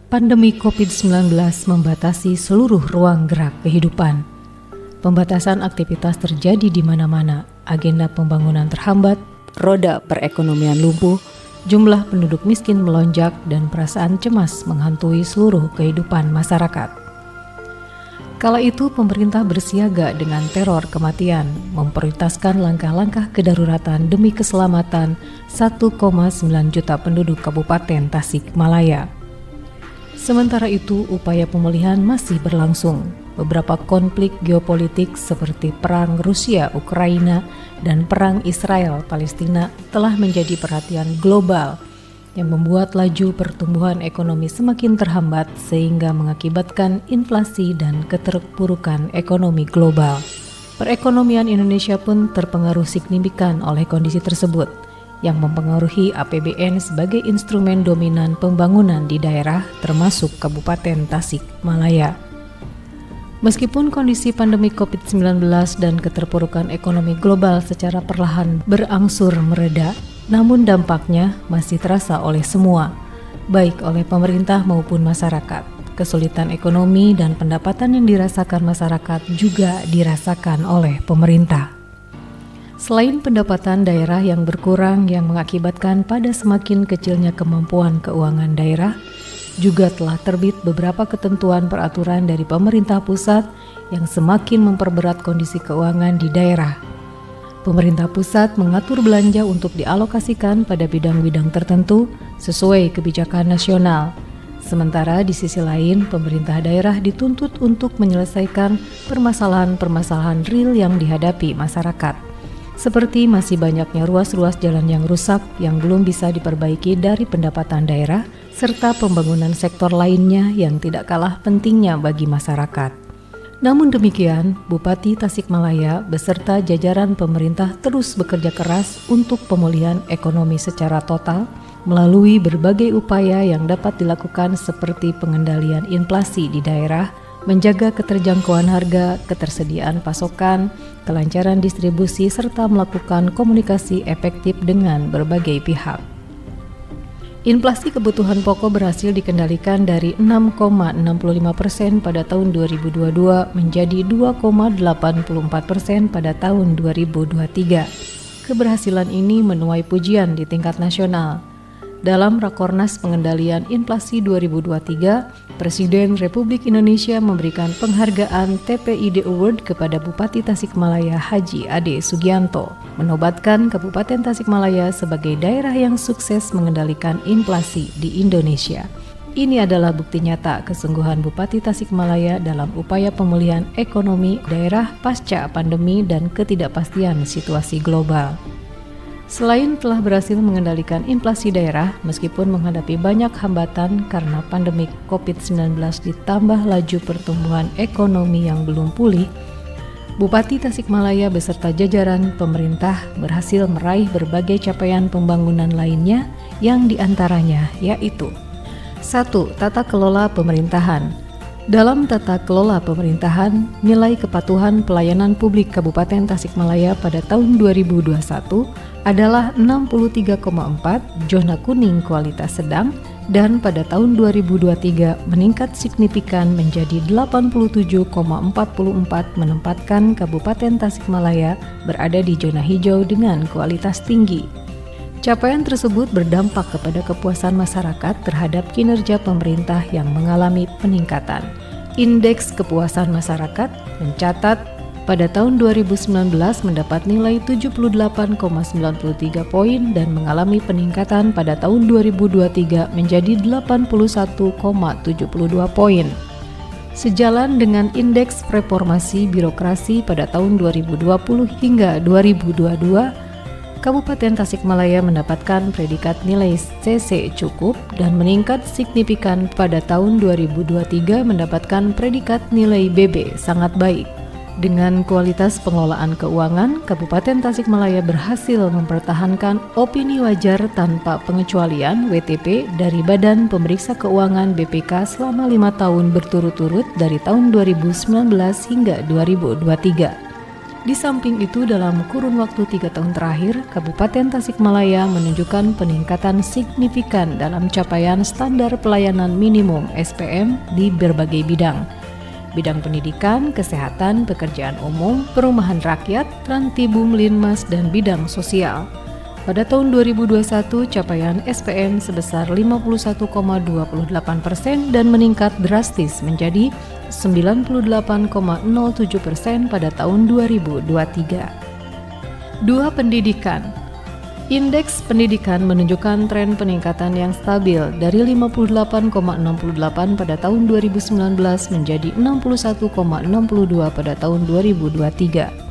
Pandemi COVID-19 membatasi seluruh ruang gerak kehidupan. Pembatasan aktivitas terjadi di mana-mana, agenda pembangunan terhambat, roda perekonomian lumpuh, jumlah penduduk miskin melonjak, dan perasaan cemas menghantui seluruh kehidupan masyarakat. Kala itu pemerintah bersiaga dengan teror kematian, memprioritaskan langkah-langkah kedaruratan demi keselamatan 1,9 juta penduduk Kabupaten Tasikmalaya. Sementara itu, upaya pemulihan masih berlangsung. Beberapa konflik geopolitik seperti perang Rusia-Ukraina dan perang Israel-Palestina telah menjadi perhatian global yang membuat laju pertumbuhan ekonomi semakin terhambat sehingga mengakibatkan inflasi dan keterpurukan ekonomi global. Perekonomian Indonesia pun terpengaruh signifikan oleh kondisi tersebut, yang mempengaruhi APBN sebagai instrumen dominan pembangunan di daerah termasuk Kabupaten Tasikmalaya. Meskipun kondisi pandemi COVID-19 dan keterpurukan ekonomi global secara perlahan berangsur mereda, namun dampaknya masih terasa oleh semua, baik oleh pemerintah maupun masyarakat. Kesulitan ekonomi dan pendapatan yang dirasakan masyarakat juga dirasakan oleh pemerintah. Selain pendapatan daerah yang berkurang yang mengakibatkan pada semakin kecilnya kemampuan keuangan daerah, juga telah terbit beberapa ketentuan peraturan dari pemerintah pusat yang semakin memperberat kondisi keuangan di daerah. Pemerintah pusat mengatur belanja untuk dialokasikan pada bidang-bidang tertentu sesuai kebijakan nasional. Sementara di sisi lain, pemerintah daerah dituntut untuk menyelesaikan permasalahan-permasalahan real yang dihadapi masyarakat. Seperti masih banyaknya ruas-ruas jalan yang rusak yang belum bisa diperbaiki dari pendapatan daerah, serta pembangunan sektor lainnya yang tidak kalah pentingnya bagi masyarakat. Namun demikian, Bupati Tasikmalaya beserta jajaran pemerintah terus bekerja keras untuk pemulihan ekonomi secara total melalui berbagai upaya yang dapat dilakukan seperti pengendalian inflasi di daerah, menjaga keterjangkauan harga, ketersediaan pasokan, kelancaran distribusi, serta melakukan komunikasi efektif dengan berbagai pihak. Inflasi kebutuhan pokok berhasil dikendalikan dari 6,65% pada tahun 2022 menjadi 2,84% pada tahun 2023. Keberhasilan ini menuai pujian di tingkat nasional. Dalam Rakornas Pengendalian Inflasi 2023, Presiden Republik Indonesia memberikan penghargaan TPID Award kepada Bupati Tasikmalaya Haji Ade Sugianto, menobatkan Kabupaten Tasikmalaya sebagai daerah yang sukses mengendalikan inflasi di Indonesia. Ini adalah bukti nyata kesungguhan Bupati Tasikmalaya dalam upaya pemulihan ekonomi daerah pasca pandemi dan ketidakpastian situasi global. Selain telah berhasil mengendalikan inflasi daerah, meskipun menghadapi banyak hambatan karena pandemi COVID-19 ditambah laju pertumbuhan ekonomi yang belum pulih, Bupati Tasikmalaya beserta jajaran pemerintah berhasil meraih berbagai capaian pembangunan lainnya yang diantaranya yaitu 1. Tata kelola pemerintahan. Dalam tata kelola pemerintahan, nilai kepatuhan pelayanan publik Kabupaten Tasikmalaya pada tahun 2021 adalah 63,4, zona kuning kualitas sedang, dan pada tahun 2023 meningkat signifikan menjadi 87,44, menempatkan Kabupaten Tasikmalaya berada di zona hijau dengan kualitas tinggi. Capaian tersebut berdampak kepada kepuasan masyarakat terhadap kinerja pemerintah yang mengalami peningkatan. Indeks kepuasan masyarakat mencatat pada tahun 2019 mendapat nilai 78,93 poin dan mengalami peningkatan pada tahun 2023 menjadi 81,72 poin. Sejalan dengan indeks reformasi birokrasi pada tahun 2020 hingga 2022, Kabupaten Tasikmalaya mendapatkan predikat nilai CC cukup dan meningkat signifikan pada tahun 2023 mendapatkan predikat nilai BB sangat baik. Dengan kualitas pengelolaan keuangan, Kabupaten Tasikmalaya berhasil mempertahankan opini wajar tanpa pengecualian WTP dari Badan Pemeriksa Keuangan BPK selama 5 tahun berturut-turut dari tahun 2019 hingga 2023. Di samping itu, dalam kurun waktu 3 tahun terakhir, Kabupaten Tasikmalaya menunjukkan peningkatan signifikan dalam capaian standar pelayanan minimum (SPM) di berbagai bidang. Bidang pendidikan, kesehatan, pekerjaan umum, perumahan rakyat, Trantibum Linmas, dan bidang sosial. Pada tahun 2021, capaian SPM sebesar 51,28% dan meningkat drastis menjadi 98,07% pada tahun 2023. 2. Pendidikan. Indeks pendidikan menunjukkan tren peningkatan yang stabil dari 58,68 pada tahun 2019 menjadi 61,62 pada tahun 2023.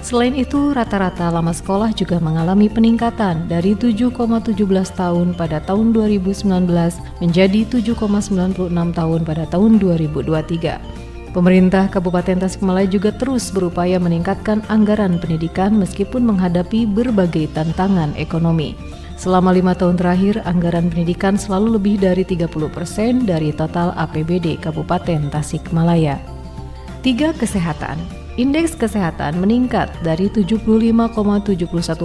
Selain itu, rata-rata lama sekolah juga mengalami peningkatan dari 7,17 tahun pada tahun 2019 menjadi 7,96 tahun pada tahun 2023. Pemerintah Kabupaten Tasikmalaya juga terus berupaya meningkatkan anggaran pendidikan meskipun menghadapi berbagai tantangan ekonomi. Selama 5 tahun terakhir, anggaran pendidikan selalu lebih dari 30% dari total APBD Kabupaten Tasikmalaya. 3. Kesehatan. Indeks kesehatan meningkat dari 75,71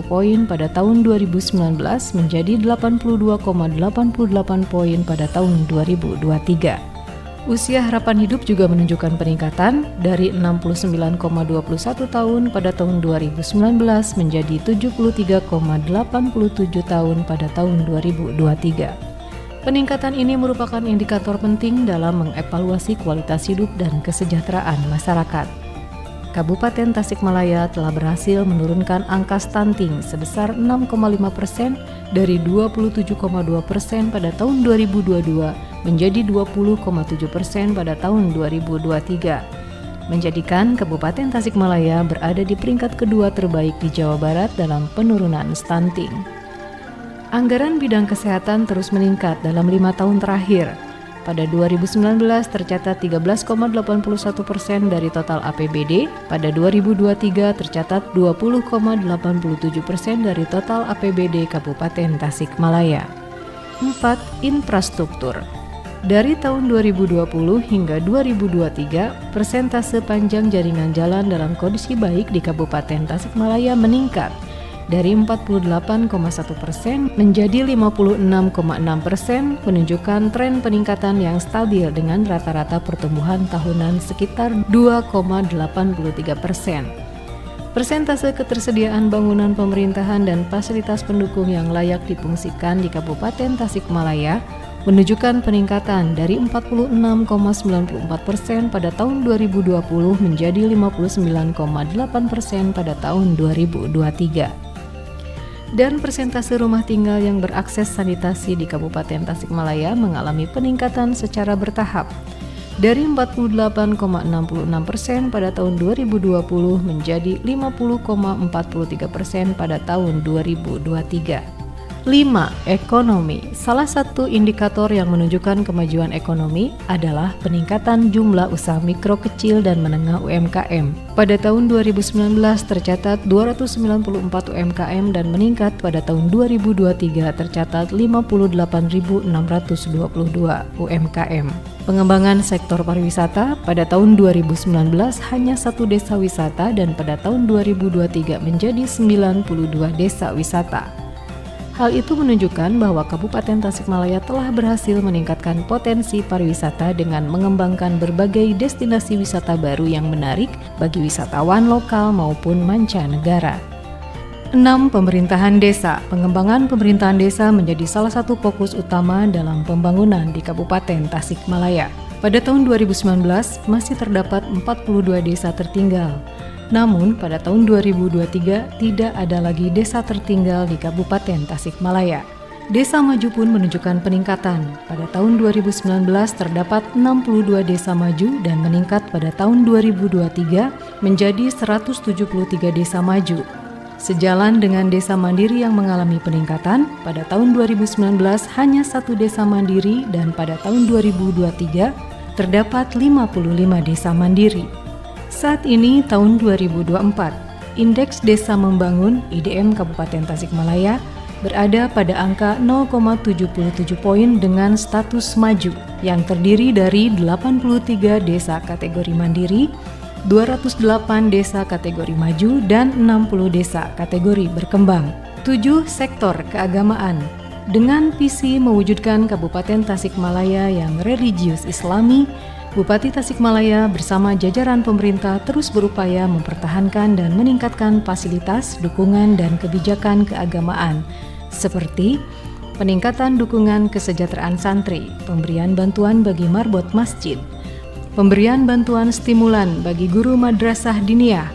poin pada tahun 2019 menjadi 82,88 poin pada tahun 2023. Usia harapan hidup juga menunjukkan peningkatan dari 69,21 tahun pada tahun 2019 menjadi 73,87 tahun pada tahun 2023. Peningkatan ini merupakan indikator penting dalam mengevaluasi kualitas hidup dan kesejahteraan masyarakat. Kabupaten Tasikmalaya telah berhasil menurunkan angka stunting sebesar 6,5% dari 27,2% pada tahun 2022 menjadi 20,7% pada tahun 2023, menjadikan Kabupaten Tasikmalaya berada di peringkat kedua terbaik di Jawa Barat dalam penurunan stunting. Anggaran bidang kesehatan terus meningkat dalam 5 tahun terakhir. Pada 2019 tercatat 13,81% dari total APBD, pada 2023 tercatat 20,87% dari total APBD Kabupaten Tasikmalaya. 4. Infrastruktur. Dari tahun 2020 hingga 2023, persentase panjang jaringan jalan dalam kondisi baik di Kabupaten Tasikmalaya meningkat dari 48,1% menjadi 56,6%, menunjukkan tren peningkatan yang stabil dengan rata-rata pertumbuhan tahunan sekitar 2,83%. Persentase ketersediaan bangunan pemerintahan dan fasilitas pendukung yang layak difungsikan di Kabupaten Tasikmalaya menunjukkan peningkatan dari 46,94% pada tahun 2020 menjadi 59,8% pada tahun 2023. Dan persentase rumah tinggal yang berakses sanitasi di Kabupaten Tasikmalaya mengalami peningkatan secara bertahap dari 48,66% pada tahun 2020 menjadi 50,43% pada tahun 2023. 5. Ekonomi. Salah satu indikator yang menunjukkan kemajuan ekonomi adalah peningkatan jumlah usaha mikro, kecil, dan menengah UMKM. Pada tahun 2019 tercatat 294 UMKM dan meningkat pada tahun 2023 tercatat 58.622 UMKM. Pengembangan sektor pariwisata pada tahun 2019 hanya 1 desa wisata dan pada tahun 2023 menjadi 92 desa wisata. Hal itu menunjukkan bahwa Kabupaten Tasikmalaya telah berhasil meningkatkan potensi pariwisata dengan mengembangkan berbagai destinasi wisata baru yang menarik bagi wisatawan lokal maupun mancanegara. 6. Pemerintahan desa. Pengembangan pemerintahan desa menjadi salah satu fokus utama dalam pembangunan di Kabupaten Tasikmalaya. Pada tahun 2019 masih terdapat 42 desa tertinggal. Namun pada tahun 2023 tidak ada lagi desa tertinggal di Kabupaten Tasikmalaya. Desa maju pun menunjukkan peningkatan. Pada tahun 2019 terdapat 62 desa maju dan meningkat pada tahun 2023 menjadi 173 desa maju. Sejalan dengan desa mandiri yang mengalami peningkatan, pada tahun 2019 hanya 1 desa mandiri dan pada tahun 2023 terdapat 55 desa mandiri. Saat ini tahun 2024, Indeks Desa Membangun (IDM) Kabupaten Tasikmalaya berada pada angka 0,77 poin dengan status maju yang terdiri dari 83 desa kategori mandiri, 208 desa kategori maju dan 60 desa kategori berkembang. 7 sektor keagamaan. Dengan visi mewujudkan Kabupaten Tasikmalaya yang religius Islami, Bupati Tasikmalaya bersama jajaran pemerintah terus berupaya mempertahankan dan meningkatkan fasilitas, dukungan, dan kebijakan keagamaan, seperti peningkatan dukungan kesejahteraan santri, pemberian bantuan bagi marbot masjid, pemberian bantuan stimulan bagi guru madrasah diniyah,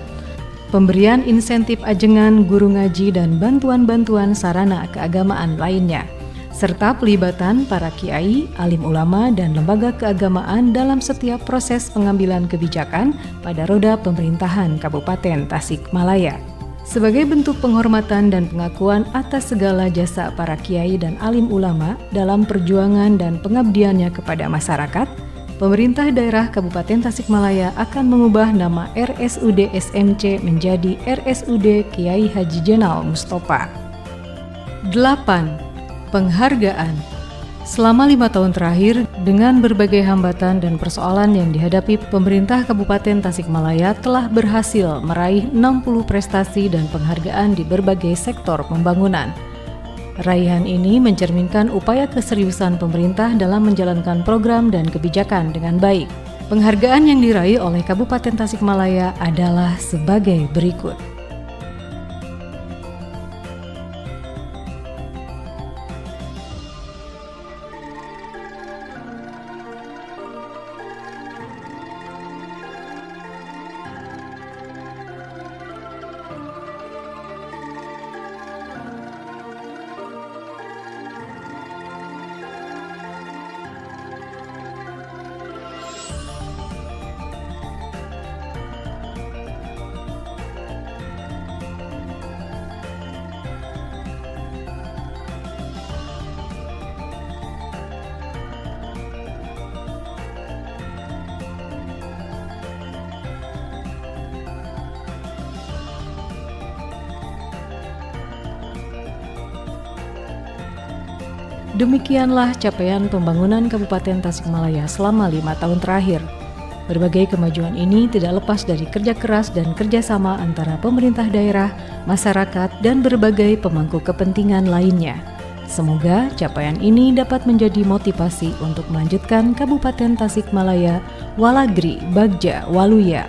pemberian insentif ajengan guru ngaji dan bantuan-bantuan sarana keagamaan lainnya, serta pelibatan para kiai, alim ulama, dan lembaga keagamaan dalam setiap proses pengambilan kebijakan pada roda pemerintahan Kabupaten Tasikmalaya. Sebagai bentuk penghormatan dan pengakuan atas segala jasa para kiai dan alim ulama dalam perjuangan dan pengabdiannya kepada masyarakat, pemerintah daerah Kabupaten Tasikmalaya akan mengubah nama RSUD SMC menjadi RSUD Kiai Haji Jenal Mustofa. 8. Penghargaan. Selama 5 tahun terakhir, dengan berbagai hambatan dan persoalan yang dihadapi, pemerintah Kabupaten Tasikmalaya telah berhasil meraih 60 prestasi dan penghargaan di berbagai sektor pembangunan. Raihan ini mencerminkan upaya keseriusan pemerintah dalam menjalankan program dan kebijakan dengan baik. Penghargaan yang diraih oleh Kabupaten Tasikmalaya adalah sebagai berikut. Demikianlah capaian pembangunan Kabupaten Tasikmalaya selama 5 tahun terakhir. Berbagai kemajuan ini tidak lepas dari kerja keras dan kerjasama antara pemerintah daerah, masyarakat, dan berbagai pemangku kepentingan lainnya. Semoga capaian ini dapat menjadi motivasi untuk melanjutkan Kabupaten Tasikmalaya, Walagri, Bagja, Waluya,